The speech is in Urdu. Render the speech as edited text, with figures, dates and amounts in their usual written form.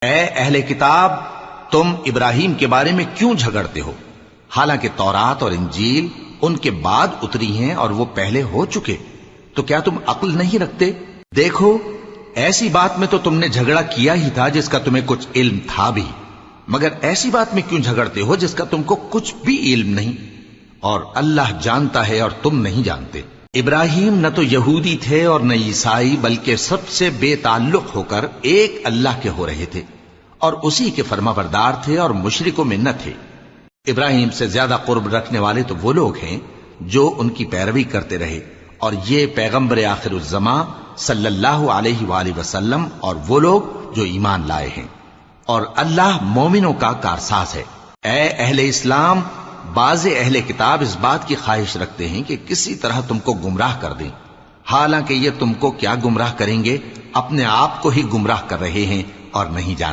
اے اہل کتاب، تم ابراہیم کے بارے میں کیوں جھگڑتے ہو، حالانکہ تورات اور انجیل ان کے بعد اتری ہیں اور وہ پہلے ہو چکے؟ تو کیا تم عقل نہیں رکھتے؟ دیکھو، ایسی بات میں تو تم نے جھگڑا کیا ہی تھا جس کا تمہیں کچھ علم تھا بھی، مگر ایسی بات میں کیوں جھگڑتے ہو جس کا تم کو کچھ بھی علم نہیں؟ اور اللہ جانتا ہے اور تم نہیں جانتے۔ ابراہیم نہ تو یہودی تھے اور نہ عیسائی، بلکہ سب سے بے تعلق ہو کر ایک اللہ کے ہو رہے تھے اور اسی کے فرما بردار تھے اور مشرکوں میں نہ تھے۔ ابراہیم سے زیادہ قرب رکھنے والے تو وہ لوگ ہیں جو ان کی پیروی کرتے رہے، اور یہ پیغمبر آخر الزماں صلی اللہ علیہ وآلہ وسلم اور وہ لوگ جو ایمان لائے ہیں، اور اللہ مومنوں کا کارساز ہے۔ اے اہل اسلام، بعض اہل کتاب اس بات کی خواہش رکھتے ہیں کہ کسی طرح تم کو گمراہ کر دیں، حالانکہ یہ تم کو کیا گمراہ کریں گے، اپنے آپ کو ہی گمراہ کر رہے ہیں اور نہیں جانتے۔